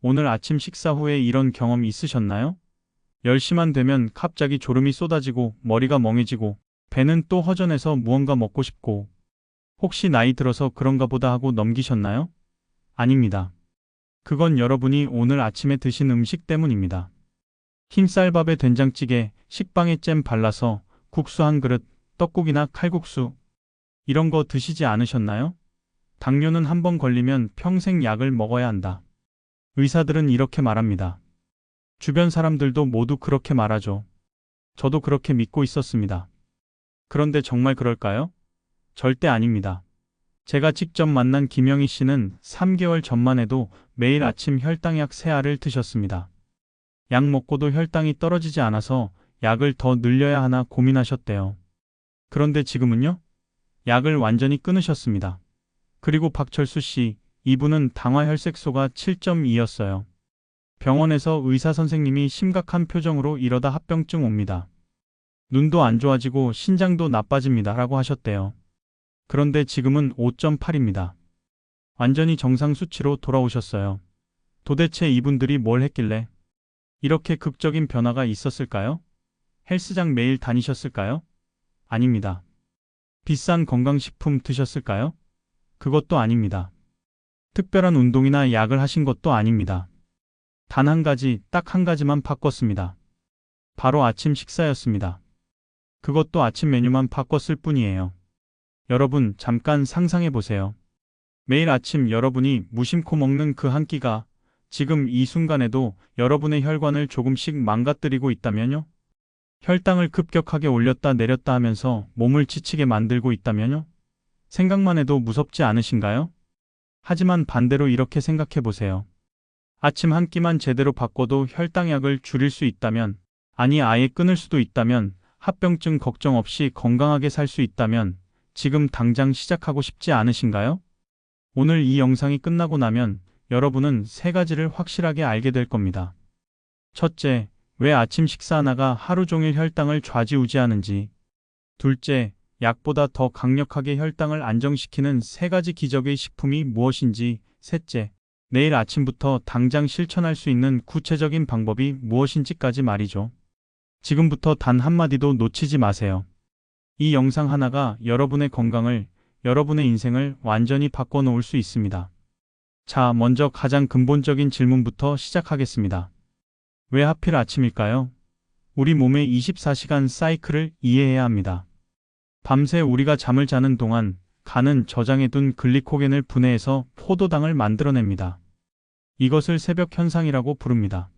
오늘 아침 식사 후에 이런 경험 있으셨나요? 10시만 되면 갑자기 졸음이 쏟아지고 머리가 멍해지고 배는 또 허전해서 무언가 먹고 싶고 혹시 나이 들어서 그런가 보다 하고 넘기셨나요? 아닙니다. 그건 여러분이 오늘 아침에 드신 음식 때문입니다. 흰쌀밥에 된장찌개, 식빵에 잼 발라서 국수 한 그릇, 떡국이나 칼국수 이런 거 드시지 않으셨나요? 당뇨는 한 번 걸리면 평생 약을 먹어야 한다. 의사들은 이렇게 말합니다. 주변 사람들도 모두 그렇게 말하죠. 저도 그렇게 믿고 있었습니다. 그런데 정말 그럴까요? 절대 아닙니다. 제가 직접 만난 김영희 씨는 3개월 전만 해도 매일 아침 혈당약 3알을 드셨습니다. 약 먹고도 혈당이 떨어지지 않아서 약을 더 늘려야 하나 고민하셨대요. 그런데 지금은요? 약을 완전히 끊으셨습니다. 그리고 박철수 씨, 이분은 당화혈색소가 7.2였어요. 병원에서 의사 선생님이 심각한 표정으로 이러다 합병증 옵니다. 눈도 안 좋아지고 신장도 나빠집니다 라고 하셨대요. 그런데 지금은 5.8입니다. 완전히 정상 수치로 돌아오셨어요. 도대체 이분들이 뭘 했길래 이렇게 극적인 변화가 있었을까요? 헬스장 매일 다니셨을까요? 아닙니다. 비싼 건강식품 드셨을까요? 그것도 아닙니다. 특별한 운동이나 약을 하신 것도 아닙니다. 단 한 가지, 딱 한 가지만 바꿨습니다. 바로 아침 식사였습니다. 그것도 아침 메뉴만 바꿨을 뿐이에요. 여러분, 잠깐 상상해 보세요. 매일 아침 여러분이 무심코 먹는 그 한 끼가 지금 이 순간에도 여러분의 혈관을 조금씩 망가뜨리고 있다면요? 혈당을 급격하게 올렸다 내렸다 하면서 몸을 지치게 만들고 있다면요? 생각만 해도 무섭지 않으신가요? 하지만 반대로 이렇게 생각해 보세요. 아침 한 끼만 제대로 바꿔도 혈당약을 줄일 수 있다면, 아니 아예 끊을 수도 있다면, 합병증 걱정 없이 건강하게 살 수 있다면, 지금 당장 시작하고 싶지 않으신가요? 오늘 이 영상이 끝나고 나면 여러분은 3가지를 확실하게 알게 될 겁니다. 첫째, 왜 아침 식사 하나가 하루 종일 혈당을 좌지우지하는지. 둘째, 약보다 더 강력하게 혈당을 안정시키는 3가지 기적의 식품이 무엇인지. 셋째, 내일 아침부터 당장 실천할 수 있는 구체적인 방법이 무엇인지까지 말이죠. 지금부터 단 한마디도 놓치지 마세요. 이 영상 하나가 여러분의 건강을, 여러분의 인생을 완전히 바꿔놓을 수 있습니다. 자, 먼저 가장 근본적인 질문부터 시작하겠습니다. 왜 하필 아침일까요? 우리 몸의 24시간 사이클을 이해해야 합니다. 밤새 우리가 잠을 자는 동안 간은 저장해둔 글리코겐을 분해해서 포도당을 만들어냅니다. 이것을 새벽 현상이라고 부릅니다.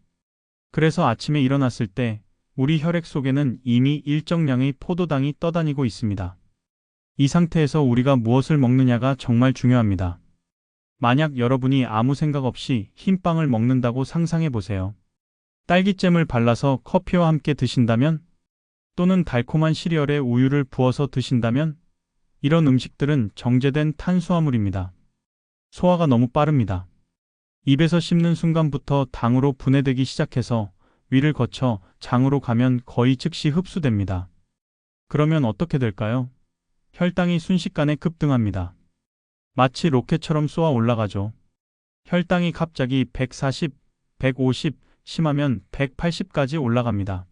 그래서 아침에 일어났을 때 우리 혈액 속에는 이미 일정량의 포도당이 떠다니고 있습니다. 이 상태에서 우리가 무엇을 먹느냐가 정말 중요합니다. 만약 여러분이 아무 생각 없이 흰빵을 먹는다고 상상해 보세요. 딸기잼을 발라서 커피와 함께 드신다면, 또는 달콤한 시리얼에 우유를 부어서 드신다면, 이런 음식들은 정제된 탄수화물입니다. 소화가 너무 빠릅니다. 입에서 씹는 순간부터 당으로 분해되기 시작해서 위를 거쳐 장으로 가면 거의 즉시 흡수됩니다. 그러면 어떻게 될까요? 혈당이 순식간에 급등합니다. 마치 로켓처럼 쏘아 올라가죠. 혈당이 갑자기 140, 150, 심하면 180까지 올라갑니다.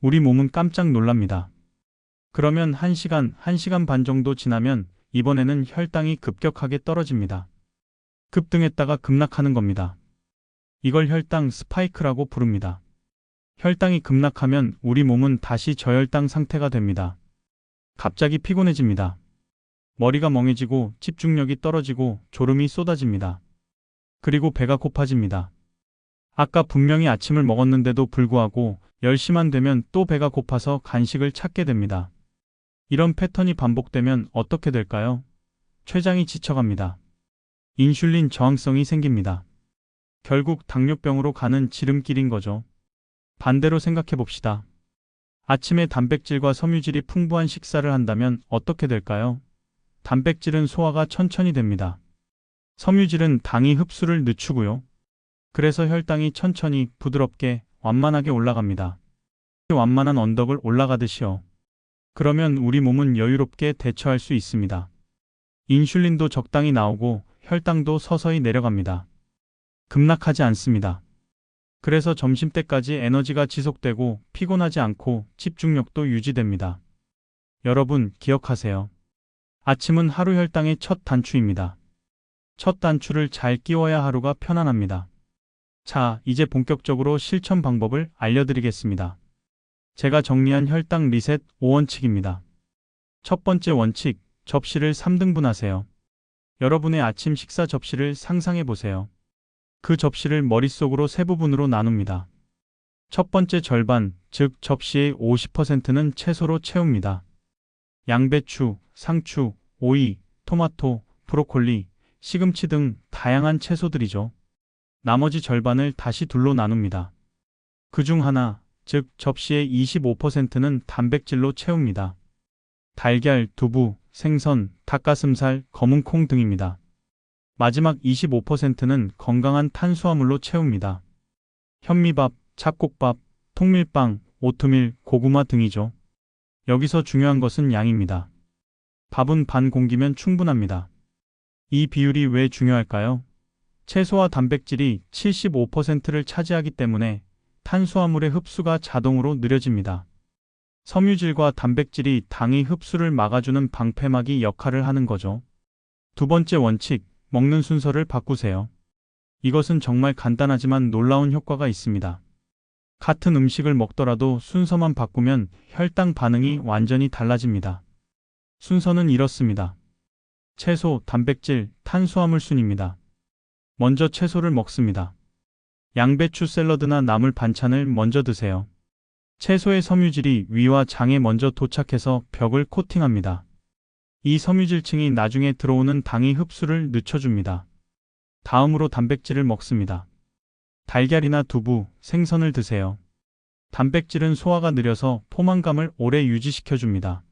우리 몸은 깜짝 놀랍니다. 그러면 1시간, 1시간 반 정도 지나면 이번에는 혈당이 급격하게 떨어집니다. 급등했다가 급락하는 겁니다. 이걸 혈당 스파이크라고 부릅니다. 혈당이 급락하면 우리 몸은 다시 저혈당 상태가 됩니다. 갑자기 피곤해집니다. 머리가 멍해지고 집중력이 떨어지고 졸음이 쏟아집니다. 그리고 배가 고파집니다. 아까 분명히 아침을 먹었는데도 불구하고 10시만 되면 또 배가 고파서 간식을 찾게 됩니다. 이런 패턴이 반복되면 어떻게 될까요? 췌장이 지쳐갑니다. 인슐린 저항성이 생깁니다. 결국 당뇨병으로 가는 지름길인 거죠. 반대로 생각해 봅시다. 아침에 단백질과 섬유질이 풍부한 식사를 한다면 어떻게 될까요? 단백질은 소화가 천천히 됩니다. 섬유질은 당이 흡수를 늦추고요. 그래서 혈당이 천천히 부드럽게 완만하게 올라갑니다. 완만한 언덕을 올라가듯이요. 그러면 우리 몸은 여유롭게 대처할 수 있습니다. 인슐린도 적당히 나오고 혈당도 서서히 내려갑니다. 급락하지 않습니다. 그래서 점심때까지 에너지가 지속되고 피곤하지 않고 집중력도 유지됩니다. 여러분 기억하세요. 아침은 하루 혈당의 첫 단추입니다. 첫 단추를 잘 끼워야 하루가 편안합니다. 자, 이제 본격적으로 실천 방법을 알려드리겠습니다. 제가 정리한 혈당 리셋 5원칙입니다. 첫 번째 원칙, 접시를 3등분하세요. 여러분의 아침 식사 접시를 상상해 보세요. 그 접시를 머릿속으로 세 부분으로 나눕니다. 첫 번째 절반, 즉 접시의 50%는 채소로 채웁니다. 양배추, 상추, 오이, 토마토, 브로콜리, 시금치 등 다양한 채소들이죠. 나머지 절반을 다시 둘로 나눕니다. 그중 하나, 즉 접시의 25%는 단백질로 채웁니다. 달걀, 두부, 생선, 닭가슴살, 검은 콩 등입니다. 마지막 25%는 건강한 탄수화물로 채웁니다. 현미밥, 잡곡밥, 통밀빵, 오트밀, 고구마 등이죠. 여기서 중요한 것은 양입니다. 밥은 반 공기면 충분합니다. 이 비율이 왜 중요할까요? 채소와 단백질이 75%를 차지하기 때문에 탄수화물의 흡수가 자동으로 느려집니다. 섬유질과 단백질이 당의 흡수를 막아주는 방패막이 역할을 하는 거죠. 두 번째 원칙, 먹는 순서를 바꾸세요. 이것은 정말 간단하지만 놀라운 효과가 있습니다. 같은 음식을 먹더라도 순서만 바꾸면 혈당 반응이 완전히 달라집니다. 순서는 이렇습니다. 채소, 단백질, 탄수화물 순입니다. 먼저 채소를 먹습니다. 양배추 샐러드나 나물 반찬을 먼저 드세요. 채소의 섬유질이 위와 장에 먼저 도착해서 벽을 코팅합니다. 이 섬유질층이 나중에 들어오는 당의 흡수를 늦춰줍니다. 다음으로 단백질을 먹습니다. 달걀이나 두부, 생선을 드세요. 단백질은 소화가 느려서 포만감을 오래 유지시켜줍니다.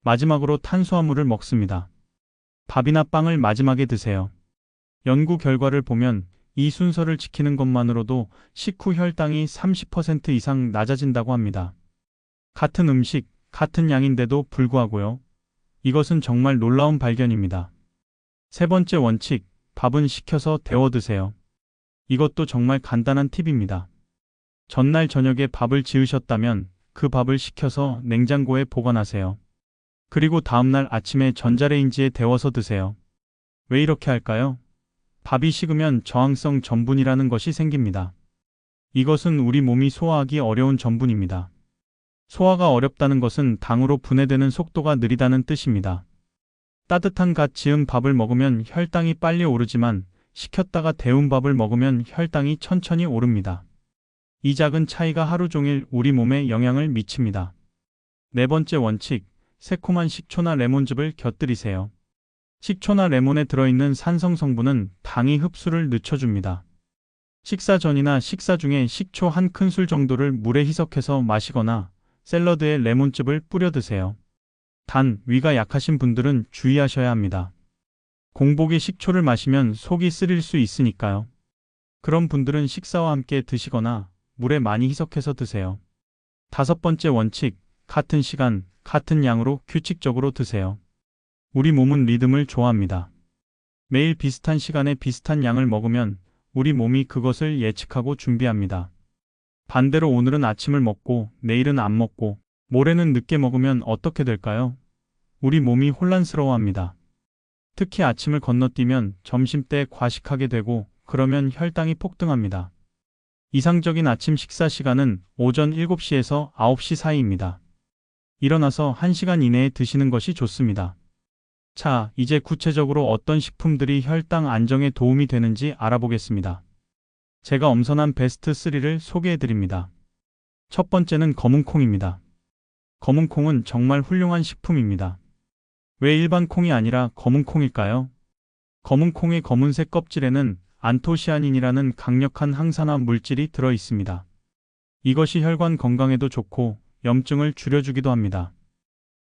마지막으로 탄수화물을 먹습니다. 밥이나 빵을 마지막에 드세요. 연구 결과를 보면 이 순서를 지키는 것만으로도 식후 혈당이 30% 이상 낮아진다고 합니다. 같은 음식, 같은 양인데도 불구하고요. 이것은 정말 놀라운 발견입니다. 세 번째 원칙, 밥은 식혀서 데워 드세요. 이것도 정말 간단한 팁입니다. 전날 저녁에 밥을 지으셨다면 그 밥을 식혀서 냉장고에 보관하세요. 그리고 다음날 아침에 전자레인지에 데워서 드세요. 왜 이렇게 할까요? 밥이 식으면 저항성 전분이라는 것이 생깁니다. 이것은 우리 몸이 소화하기 어려운 전분입니다. 소화가 어렵다는 것은 당으로 분해되는 속도가 느리다는 뜻입니다. 따뜻한 갓 지은 밥을 먹으면 혈당이 빨리 오르지만 식혔다가 데운 밥을 먹으면 혈당이 천천히 오릅니다. 이 작은 차이가 하루 종일 우리 몸에 영향을 미칩니다. 네 번째 원칙, 새콤한 식초나 레몬즙을 곁들이세요. 식초나 레몬에 들어있는 산성 성분은 당의 흡수를 늦춰줍니다. 식사 전이나 식사 중에 식초 한 큰술 정도를 물에 희석해서 마시거나 샐러드에 레몬즙을 뿌려 드세요. 단, 위가 약하신 분들은 주의하셔야 합니다. 공복에 식초를 마시면 속이 쓰릴 수 있으니까요. 그런 분들은 식사와 함께 드시거나 물에 많이 희석해서 드세요. 다섯 번째 원칙, 같은 시간, 같은 양으로 규칙적으로 드세요. 우리 몸은 리듬을 좋아합니다. 매일 비슷한 시간에 비슷한 양을 먹으면 우리 몸이 그것을 예측하고 준비합니다. 반대로 오늘은 아침을 먹고 내일은 안 먹고 모레는 늦게 먹으면 어떻게 될까요? 우리 몸이 혼란스러워합니다. 특히 아침을 건너뛰면 점심때 과식하게 되고 그러면 혈당이 폭등합니다. 이상적인 아침 식사 시간은 오전 7시에서 9시 사이입니다. 일어나서 1시간 이내에 드시는 것이 좋습니다. 자, 이제 구체적으로 어떤 식품들이 혈당 안정에 도움이 되는지 알아보겠습니다. 제가 엄선한 베스트 3를 소개해 드립니다. 첫 번째는 검은 콩입니다. 검은 콩은 정말 훌륭한 식품입니다. 왜 일반 콩이 아니라 검은 콩일까요? 검은 콩의 검은색 껍질에는 안토시아닌이라는 강력한 항산화 물질이 들어 있습니다. 이것이 혈관 건강에도 좋고 염증을 줄여주기도 합니다.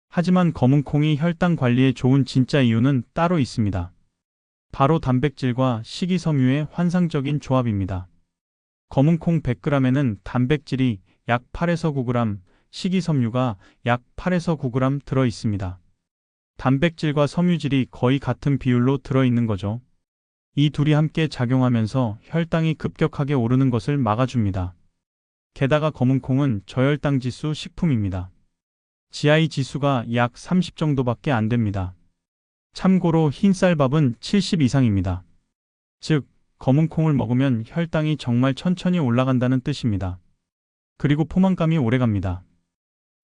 하지만 검은 콩이 혈당 관리에 좋은 진짜 이유는 따로 있습니다. 바로 단백질과 식이섬유의 환상적인 조합입니다. 검은 콩 100g에는 단백질이 약 8에서 9g, 식이섬유가 약 8에서 9g 들어 있습니다. 단백질과 섬유질이 거의 같은 비율로 들어 있는 거죠. 이 둘이 함께 작용하면서 혈당이 급격하게 오르는 것을 막아줍니다. 게다가 검은 콩은 저혈당 지수 식품입니다. GI 지수가 약 30 정도밖에 안 됩니다. 참고로 흰쌀밥은 70 이상입니다. 즉, 검은 콩을 먹으면 혈당이 정말 천천히 올라간다는 뜻입니다. 그리고 포만감이 오래갑니다.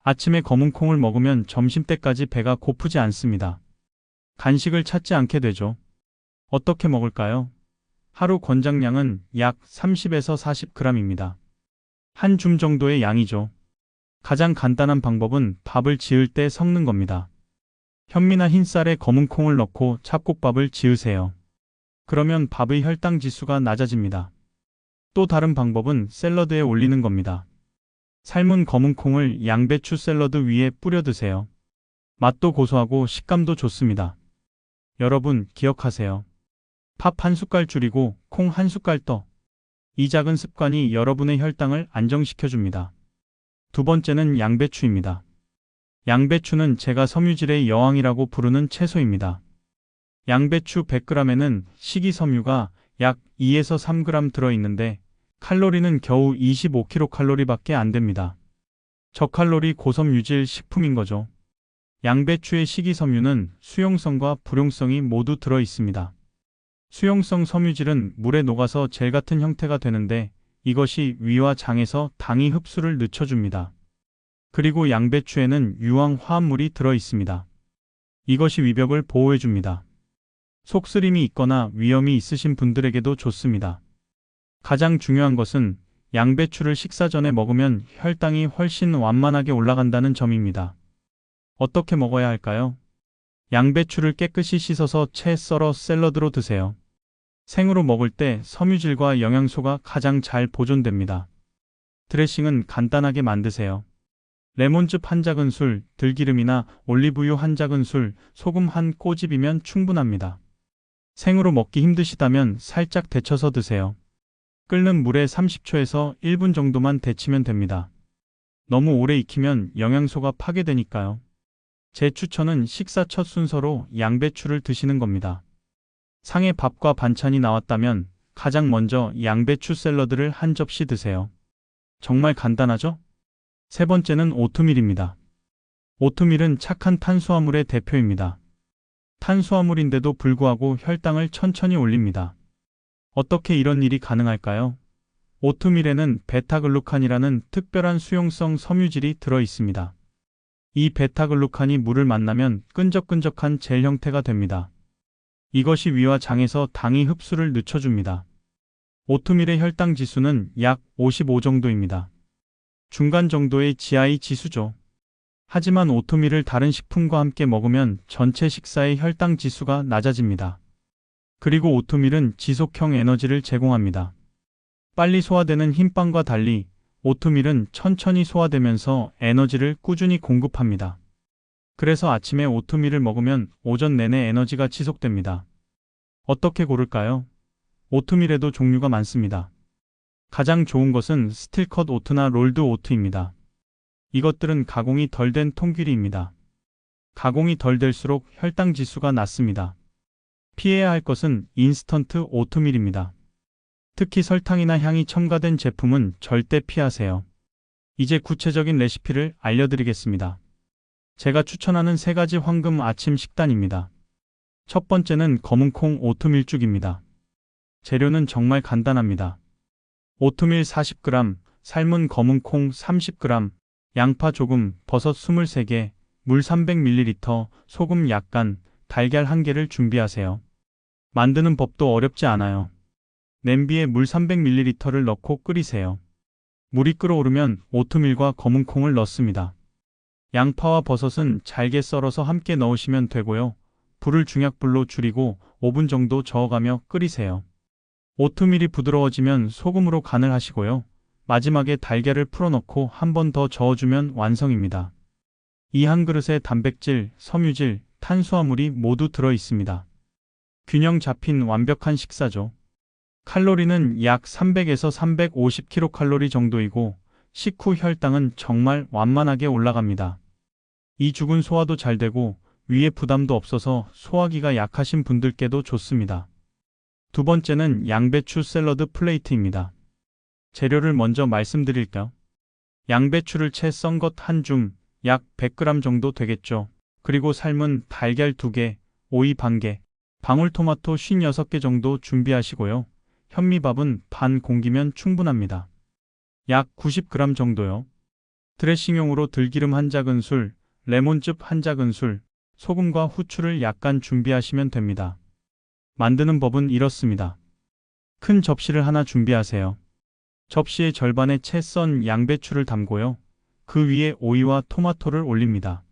아침에 검은 콩을 먹으면 점심때까지 배가 고프지 않습니다. 간식을 찾지 않게 되죠. 어떻게 먹을까요? 하루 권장량은 약 30에서 40g입니다. 한 줌 정도의 양이죠. 가장 간단한 방법은 밥을 지을 때 섞는 겁니다. 현미나 흰쌀에 검은 콩을 넣고 잡곡밥을 지으세요. 그러면 밥의 혈당 지수가 낮아집니다. 또 다른 방법은 샐러드에 올리는 겁니다. 삶은 검은 콩을 양배추 샐러드 위에 뿌려 드세요. 맛도 고소하고 식감도 좋습니다. 여러분 기억하세요. 밥 한 숟갈 줄이고 콩 한 숟갈 더. 이 작은 습관이 여러분의 혈당을 안정시켜줍니다. 두 번째는 양배추입니다. 양배추는 제가 섬유질의 여왕이라고 부르는 채소입니다. 양배추 100g에는 식이섬유가 약 2에서 3g 들어있는데 칼로리는 겨우 25kcal 밖에 안 됩니다. 저칼로리 고섬유질 식품인 거죠. 양배추의 식이섬유는 수용성과 불용성이 모두 들어있습니다. 수용성 섬유질은 물에 녹아서 젤 같은 형태가 되는데 이것이 위와 장에서 당이 흡수를 늦춰줍니다. 그리고 양배추에는 유황 화합물이 들어있습니다. 이것이 위벽을 보호해줍니다. 속쓰림이 있거나 위염이 있으신 분들에게도 좋습니다. 가장 중요한 것은 양배추를 식사 전에 먹으면 혈당이 훨씬 완만하게 올라간다는 점입니다. 어떻게 먹어야 할까요? 양배추를 깨끗이 씻어서 채 썰어 샐러드로 드세요. 생으로 먹을 때 섬유질과 영양소가 가장 잘 보존됩니다. 드레싱은 간단하게 만드세요. 레몬즙 한 작은술, 들기름이나 올리브유 한 작은술, 소금 한 꼬집이면 충분합니다. 생으로 먹기 힘드시다면 살짝 데쳐서 드세요. 끓는 물에 30초에서 1분 정도만 데치면 됩니다. 너무 오래 익히면 영양소가 파괴되니까요. 제 추천은 식사 첫 순서로 양배추를 드시는 겁니다. 상에 밥과 반찬이 나왔다면 가장 먼저 양배추 샐러드를 한 접시 드세요. 정말 간단하죠? 세 번째는 오트밀입니다. 오트밀은 착한 탄수화물의 대표입니다. 탄수화물인데도 불구하고 혈당을 천천히 올립니다. 어떻게 이런 일이 가능할까요? 오트밀에는 베타글루칸이라는 특별한 수용성 섬유질이 들어 있습니다. 이 베타글루칸이 물을 만나면 끈적끈적한 젤 형태가 됩니다. 이것이 위와 장에서 당이 흡수를 늦춰줍니다. 오트밀의 혈당 지수는 약 55 정도입니다. 중간 정도의 GI 지수죠. 하지만 오트밀을 다른 식품과 함께 먹으면 전체 식사의 혈당 지수가 낮아집니다. 그리고 오트밀은 지속형 에너지를 제공합니다. 빨리 소화되는 흰빵과 달리 오트밀은 천천히 소화되면서 에너지를 꾸준히 공급합니다. 그래서 아침에 오트밀을 먹으면 오전 내내 에너지가 지속됩니다. 어떻게 고를까요? 오트밀에도 종류가 많습니다. 가장 좋은 것은 스틸컷 오트나 롤드 오트입니다. 이것들은 가공이 덜 된 통귀리입니다. 가공이 덜 될수록 혈당 지수가 낮습니다. 피해야 할 것은 인스턴트 오트밀입니다. 특히 설탕이나 향이 첨가된 제품은 절대 피하세요. 이제 구체적인 레시피를 알려드리겠습니다. 제가 추천하는 3가지 황금 아침 식단입니다. 첫 번째는 검은콩 오트밀죽입니다. 재료는 정말 간단합니다. 오트밀 40g, 삶은 검은콩 30g, 양파 조금, 버섯 23개, 물 300ml, 소금 약간, 달걀 1개를 준비하세요. 만드는 법도 어렵지 않아요. 냄비에 물 300ml를 넣고 끓이세요. 물이 끓어오르면 오트밀과 검은콩을 넣습니다. 양파와 버섯은 잘게 썰어서 함께 넣으시면 되고요. 불을 중약불로 줄이고 5분 정도 저어가며 끓이세요. 오트밀이 부드러워지면 소금으로 간을 하시고요. 마지막에 달걀을 풀어넣고 한 번 더 저어주면 완성입니다. 이 한 그릇에 단백질, 섬유질, 탄수화물이 모두 들어 있습니다. 균형 잡힌 완벽한 식사죠. 칼로리는 약 300에서 350kcal 정도이고 식후 혈당은 정말 완만하게 올라갑니다. 이 죽은 소화도 잘 되고 위에 부담도 없어서 소화기가 약하신 분들께도 좋습니다. 두 번째는 양배추 샐러드 플레이트입니다. 재료를 먼저 말씀드릴까요? 양배추를 채 썬 것 한 줌, 약 100g 정도 되겠죠. 그리고 삶은 달걀 2개, 오이 반 개, 방울토마토 56개 정도 준비하시고요. 현미밥은 반 공기면 충분합니다. 약 90g 정도요. 드레싱용으로 들기름 한 작은술, 레몬즙 한 작은술, 소금과 후추를 약간 준비하시면 됩니다. 만드는 법은 이렇습니다. 큰 접시를 하나 준비하세요. 접시의 절반에 채 썬 양배추를 담고요. 그 위에 오이와 토마토를 올립니다.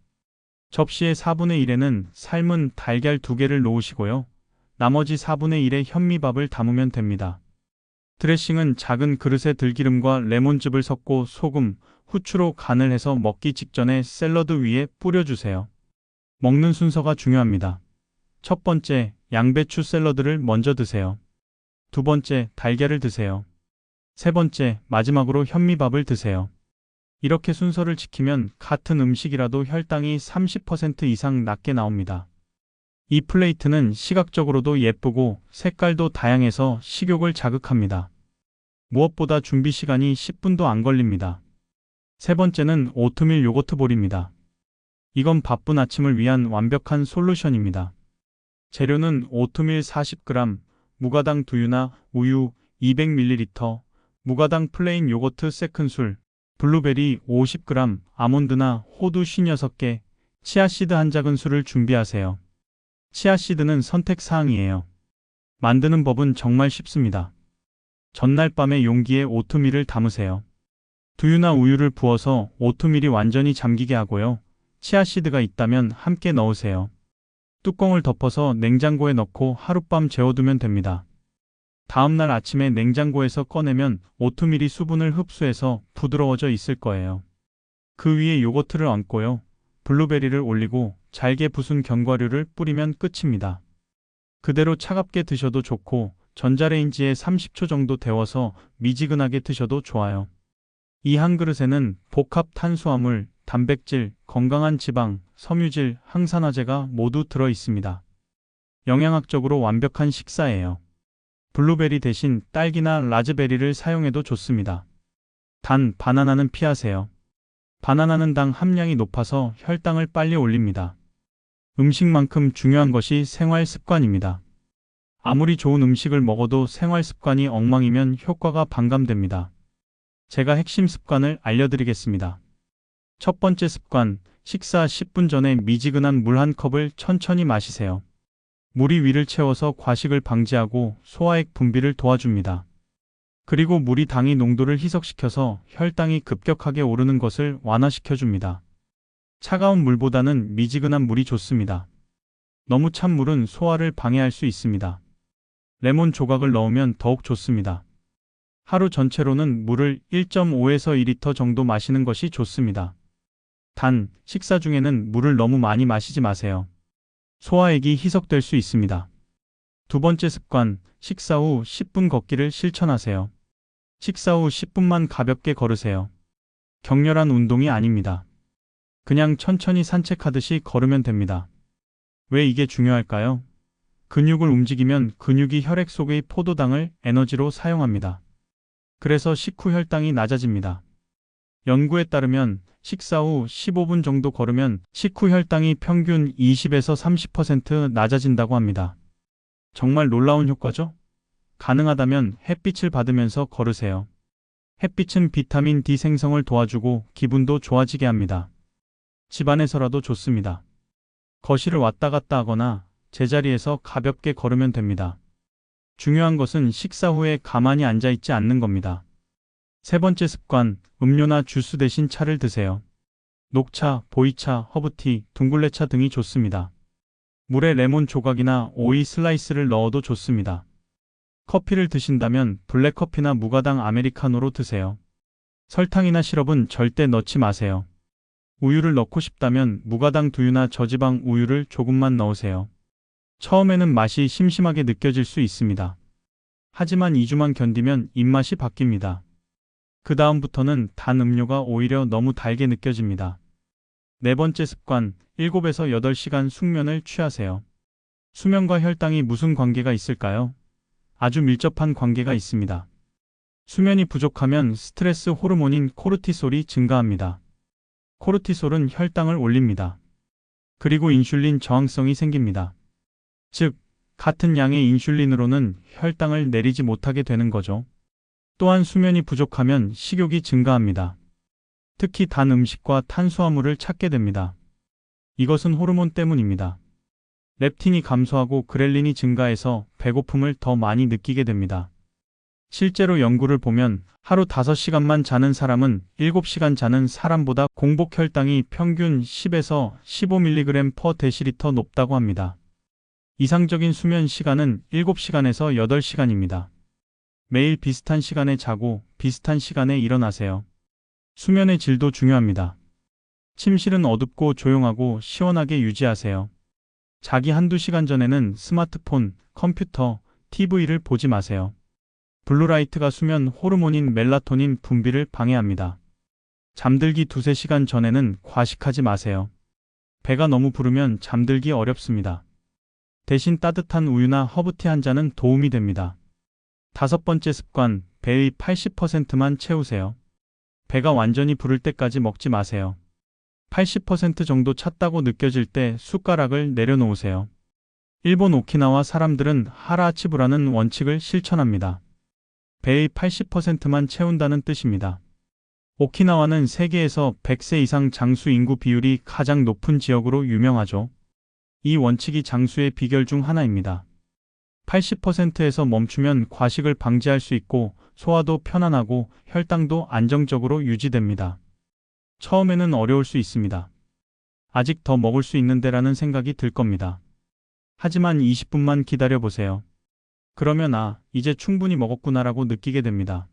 접시의 4분의 1에는 삶은 달걀 2개를 놓으시고요. 나머지 4분의 1에 현미밥을 담으면 됩니다. 드레싱은 작은 그릇에 들기름과 레몬즙을 섞고 소금, 후추로 간을 해서 먹기 직전에 샐러드 위에 뿌려주세요. 먹는 순서가 중요합니다. 첫 번째, 양배추 샐러드를 먼저 드세요. 두 번째, 달걀을 드세요. 세 번째, 마지막으로 현미밥을 드세요. 이렇게 순서를 지키면 같은 음식이라도 혈당이 30% 이상 낮게 나옵니다. 이 플레이트는 시각적으로도 예쁘고 색깔도 다양해서 식욕을 자극합니다. 무엇보다 준비 시간이 10분도 안 걸립니다. 세 번째는 오트밀 요거트 볼입니다. 이건 바쁜 아침을 위한 완벽한 솔루션입니다. 재료는 오트밀 40g, 무가당 두유나 우유 200ml, 무가당 플레인 요거트 세큰술, 블루베리 50g, 아몬드나 호두 56개, 치아씨드 한 작은술을 준비하세요. 치아씨드는 선택사항이에요. 만드는 법은 정말 쉽습니다. 전날 밤에 용기에 오트밀을 담으세요. 두유나 우유를 부어서 오트밀이 완전히 잠기게 하고요. 치아씨드가 있다면 함께 넣으세요. 뚜껑을 덮어서 냉장고에 넣고 하룻밤 재워두면 됩니다. 다음날 아침에 냉장고에서 꺼내면 오트밀이 수분을 흡수해서 부드러워져 있을 거예요. 그 위에 요거트를 얹고요. 블루베리를 올리고 잘게 부순 견과류를 뿌리면 끝입니다. 그대로 차갑게 드셔도 좋고 전자레인지에 30초 정도 데워서 미지근하게 드셔도 좋아요. 이 한 그릇에는 복합 탄수화물, 단백질, 건강한 지방, 섬유질, 항산화제가 모두 들어 있습니다. 영양학적으로 완벽한 식사예요. 블루베리 대신 딸기나 라즈베리를 사용해도 좋습니다. 단, 바나나는 피하세요. 바나나는 당 함량이 높아서 혈당을 빨리 올립니다. 음식만큼 중요한 것이 생활 습관입니다. 아무리 좋은 음식을 먹어도 생활 습관이 엉망이면 효과가 반감됩니다. 제가 핵심 습관을 알려드리겠습니다. 첫 번째 습관, 식사 10분 전에 미지근한 물 한 컵을 천천히 마시세요. 물이 위를 채워서 과식을 방지하고 소화액 분비를 도와줍니다. 그리고 물이 당의 농도를 희석시켜서 혈당이 급격하게 오르는 것을 완화시켜줍니다. 차가운 물보다는 미지근한 물이 좋습니다. 너무 찬 물은 소화를 방해할 수 있습니다. 레몬 조각을 넣으면 더욱 좋습니다. 하루 전체로는 물을 1.5에서 2리터 정도 마시는 것이 좋습니다. 단, 식사 중에는 물을 너무 많이 마시지 마세요. 소화액이 희석될 수 있습니다. 두 번째 습관, 식사 후 10분 걷기를 실천하세요. 식사 후 10분만 가볍게 걸으세요. 격렬한 운동이 아닙니다. 그냥 천천히 산책하듯이 걸으면 됩니다. 왜 이게 중요할까요? 근육을 움직이면 근육이 혈액 속의 포도당을 에너지로 사용합니다. 그래서 식후 혈당이 낮아집니다. 연구에 따르면 식사 후 15분 정도 걸으면 식후 혈당이 평균 20에서 30% 낮아진다고 합니다. 정말 놀라운 효과죠? 가능하다면 햇빛을 받으면서 걸으세요. 햇빛은 비타민 D 생성을 도와주고 기분도 좋아지게 합니다. 집안에서라도 좋습니다. 거실을 왔다 갔다 하거나 제자리에서 가볍게 걸으면 됩니다. 중요한 것은 식사 후에 가만히 앉아 있지 않는 겁니다. 세 번째 습관, 음료나 주스 대신 차를 드세요. 녹차, 보이차, 허브티, 둥글레차 등이 좋습니다. 물에 레몬 조각이나 오이 슬라이스를 넣어도 좋습니다. 커피를 드신다면 블랙커피나 무가당 아메리카노로 드세요. 설탕이나 시럽은 절대 넣지 마세요. 우유를 넣고 싶다면 무가당 두유나 저지방 우유를 조금만 넣으세요. 처음에는 맛이 심심하게 느껴질 수 있습니다. 하지만 2주만 견디면 입맛이 바뀝니다. 그 다음부터는 단 음료가 오히려 너무 달게 느껴집니다. 네 번째 습관, 7에서 8시간 숙면을 취하세요. 수면과 혈당이 무슨 관계가 있을까요? 아주 밀접한 관계가 있습니다. 수면이 부족하면 스트레스 호르몬인 코르티솔이 증가합니다. 코르티솔은 혈당을 올립니다. 그리고 인슐린 저항성이 생깁니다. 즉, 같은 양의 인슐린으로는 혈당을 내리지 못하게 되는 거죠. 또한 수면이 부족하면 식욕이 증가합니다. 특히 단 음식과 탄수화물을 찾게 됩니다. 이것은 호르몬 때문입니다. 렙틴이 감소하고 그렐린이 증가해서 배고픔을 더 많이 느끼게 됩니다. 실제로 연구를 보면 하루 5시간만 자는 사람은 7시간 자는 사람보다 공복 혈당이 평균 10에서 15mg/dL 높다고 합니다. 이상적인 수면 시간은 7시간에서 8시간입니다. 매일 비슷한 시간에 자고 비슷한 시간에 일어나세요. 수면의 질도 중요합니다. 침실은 어둡고 조용하고 시원하게 유지하세요. 자기 한두 시간 전에는 스마트폰, 컴퓨터, TV를 보지 마세요. 블루라이트가 수면 호르몬인 멜라토닌 분비를 방해합니다. 잠들기 2~3시간 전에는 과식하지 마세요. 배가 너무 부르면 잠들기 어렵습니다. 대신 따뜻한 우유나 허브티 한 잔은 도움이 됩니다. 5번째 습관, 배의 80%만 채우세요. 배가 완전히 부를 때까지 먹지 마세요. 80% 정도 찼다고 느껴질 때 숟가락을 내려놓으세요. 일본 오키나와 사람들은 하라아치부라는 원칙을 실천합니다. 배의 80%만 채운다는 뜻입니다. 오키나와는 세계에서 100세 이상 장수 인구 비율이 가장 높은 지역으로 유명하죠. 이 원칙이 장수의 비결 중 하나입니다. 80%에서 멈추면 과식을 방지할 수 있고 소화도 편안하고 혈당도 안정적으로 유지됩니다. 처음에는 어려울 수 있습니다. 아직 더 먹을 수 있는데라는 생각이 들 겁니다. 하지만 20분만 기다려보세요. 그러면 이제 충분히 먹었구나라고 느끼게 됩니다.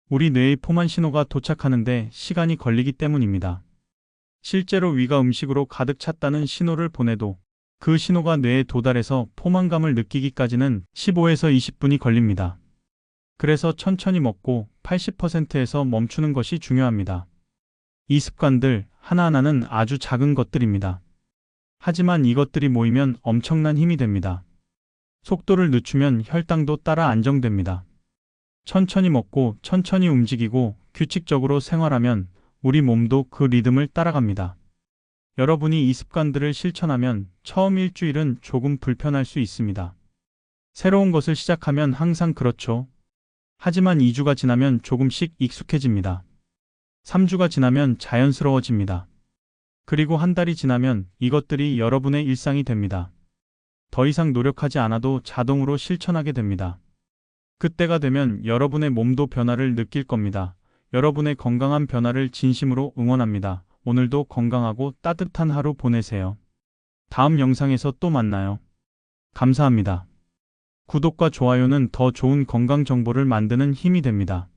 우리 뇌의 포만 신호가 도착하는데 시간이 걸리기 때문입니다. 실제로 위가 음식으로 가득 찼다는 신호를 보내도 그 신호가 뇌에 도달해서 포만감을 느끼기까지는 15에서 20분이 걸립니다. 그래서 천천히 먹고 80%에서 멈추는 것이 중요합니다. 이 습관들 하나하나는 아주 작은 것들입니다. 하지만 이것들이 모이면 엄청난 힘이 됩니다. 속도를 늦추면 혈당도 따라 안정됩니다. 천천히 먹고 천천히 움직이고 규칙적으로 생활하면 우리 몸도 그 리듬을 따라갑니다. 여러분이 이 습관들을 실천하면 처음 일주일은 조금 불편할 수 있습니다. 새로운 것을 시작하면 항상 그렇죠. 하지만 2주가 지나면 조금씩 익숙해집니다. 3주가 지나면 자연스러워집니다. 그리고 한 달이 지나면 이것들이 여러분의 일상이 됩니다. 더 이상 노력하지 않아도 자동으로 실천하게 됩니다. 그때가 되면 여러분의 몸도 변화를 느낄 겁니다. 여러분의 건강한 변화를 진심으로 응원합니다. 오늘도 건강하고 따뜻한 하루 보내세요. 다음 영상에서 또 만나요. 감사합니다. 구독과 좋아요는 더 좋은 건강 정보를 만드는 힘이 됩니다.